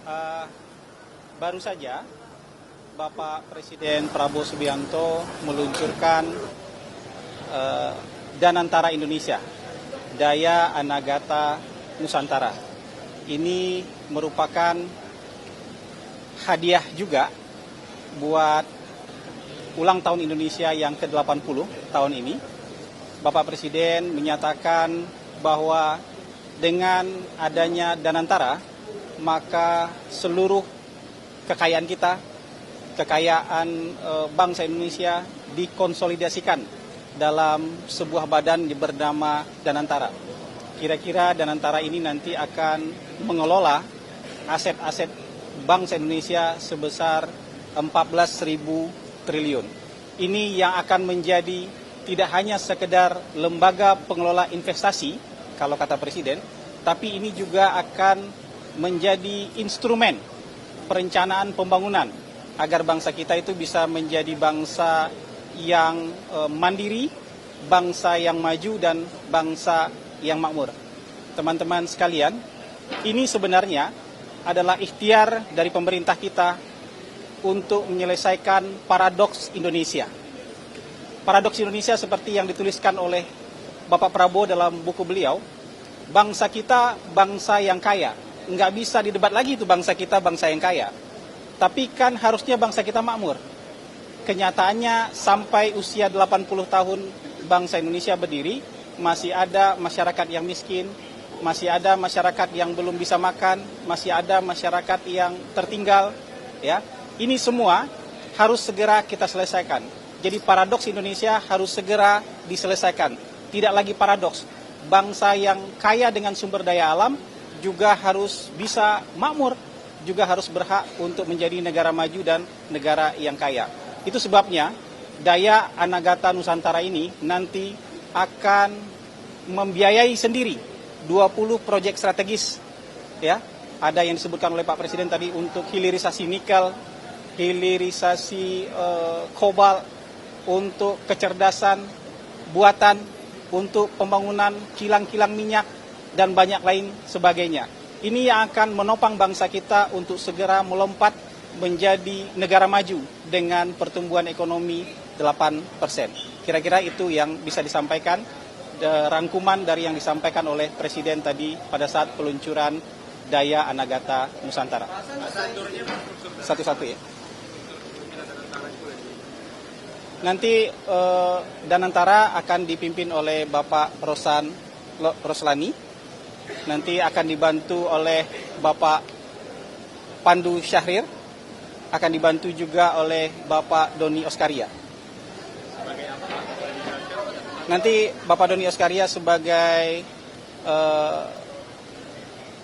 Uh, Baru saja Bapak Presiden Prabowo Subianto meluncurkan Danantara Indonesia, Daya Anagata Nusantara. Ini merupakan hadiah juga buat ulang tahun Indonesia yang ke-80 tahun ini. Bapak Presiden menyatakan bahwa dengan adanya Danantara, maka seluruh kekayaan kita, kekayaan bangsa Indonesia dikonsolidasikan dalam sebuah badan yang bernama Danantara. Kira-kira Danantara ini nanti akan mengelola aset-aset bangsa Indonesia sebesar 14.000 triliun. Ini yang akan menjadi tidak hanya sekedar lembaga pengelola investasi, kalau kata Presiden, tapi ini juga akan menjadi instrumen perencanaan pembangunan agar bangsa kita itu bisa menjadi bangsa yang mandiri, bangsa yang maju, dan bangsa yang makmur. Teman-teman sekalian, ini sebenarnya adalah ikhtiar dari pemerintah kita untuk menyelesaikan paradoks Indonesia. Paradoks Indonesia seperti yang dituliskan oleh Bapak Prabowo dalam buku beliau, bangsa kita bangsa yang kaya. Nggak bisa didebat lagi itu bangsa kita bangsa yang kaya. Tapi kan harusnya bangsa kita makmur. Kenyataannya sampai usia 80 tahun bangsa Indonesia berdiri, masih ada masyarakat yang miskin, masih ada masyarakat yang belum bisa makan, masih ada masyarakat yang tertinggal. Ya, ini semua harus segera kita selesaikan. Jadi paradoks Indonesia harus segera diselesaikan. Tidak lagi paradoks. Bangsa yang kaya dengan sumber daya alam juga harus bisa makmur, juga harus berhak untuk menjadi negara maju dan negara yang kaya. Itu sebabnya Daya Anagata Nusantara ini nanti akan membiayai sendiri 20 proyek strategis. Ya, ada yang disebutkan oleh Pak Presiden tadi untuk hilirisasi nikel, hilirisasi kobalt, untuk kecerdasan buatan, untuk pembangunan kilang-kilang minyak, dan banyak lain sebagainya. Ini yang akan menopang bangsa kita untuk segera melompat menjadi negara maju dengan pertumbuhan ekonomi 8%. Kira-kira itu yang bisa disampaikan, rangkuman dari yang disampaikan oleh Presiden tadi pada saat peluncuran Daya Anagata Nusantara. Satu-satu ya. Nanti Danantara akan dipimpin oleh Bapak Roslani. Nanti akan dibantu oleh Bapak Pandu Syahrir, akan dibantu juga oleh Bapak Doni Oskaria. Nanti Bapak Doni Oskaria sebagai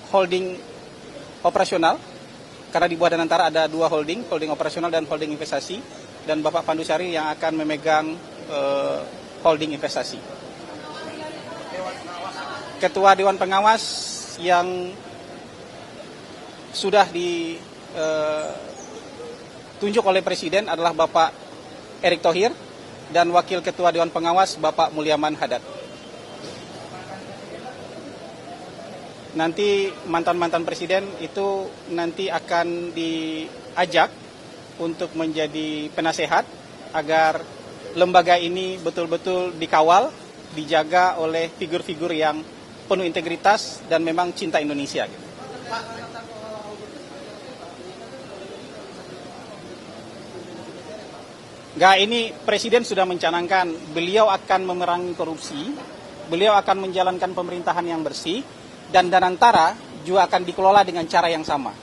holding operasional, karena di bawah Danantara ada dua holding operasional dan holding investasi, dan Bapak Pandu Syahrir yang akan memegang holding investasi. Ketua Dewan Pengawas yang sudah ditunjuk oleh Presiden adalah Bapak Erick Thohir, dan Wakil Ketua Dewan Pengawas Bapak Mulyaman Hadad. Nanti mantan-mantan Presiden itu nanti akan diajak untuk menjadi penasehat agar lembaga ini betul-betul dikawal, dijaga oleh figur-figur yang penuh integritas dan memang cinta Indonesia. Nggak, ini Presiden sudah mencanangkan beliau akan memerangi korupsi, beliau akan menjalankan pemerintahan yang bersih, dan Danantara juga akan dikelola dengan cara yang sama.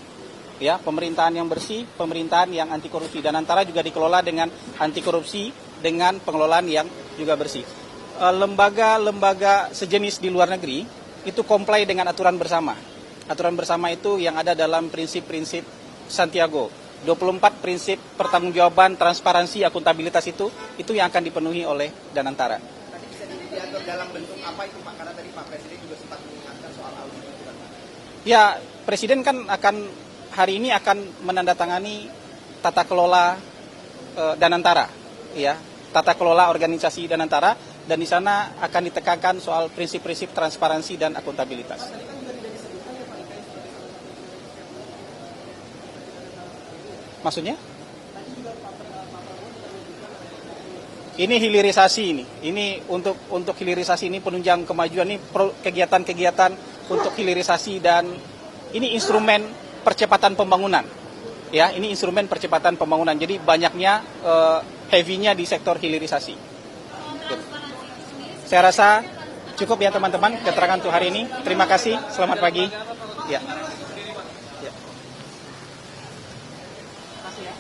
Ya, pemerintahan yang bersih, pemerintahan yang anti korupsi. Danantara juga dikelola dengan anti korupsi, dengan pengelolaan yang juga bersih. Lembaga-lembaga sejenis di luar negeri itu comply dengan aturan bersama. Aturan bersama itu yang ada dalam prinsip-prinsip Santiago. 24 prinsip pertanggungjawaban, transparansi, akuntabilitas itu yang akan dipenuhi oleh Danantara. Tadi bisa diatur dalam bentuk apa itu Pak? Karena tadi Pak Presiden juga sempat mengingatkan soal audit itu kan Pak. Ya, Presiden kan hari ini akan menandatangani tata kelola Danantara, ya, tata kelola organisasi Danantara, dan di sana akan ditekankan soal prinsip-prinsip transparansi dan akuntabilitas. Maksudnya? Ini hilirisasi ini. Ini untuk hilirisasi ini penunjang kemajuan ini kegiatan-kegiatan untuk hilirisasi dan ini instrumen percepatan pembangunan. Ya, ini instrumen percepatan pembangunan. Jadi banyaknya heavy-nya di sektor hilirisasi. Saya rasa cukup ya teman-teman keterangan untuk hari ini. Terima kasih. Selamat pagi. Ya. Ya. Terima kasih ya.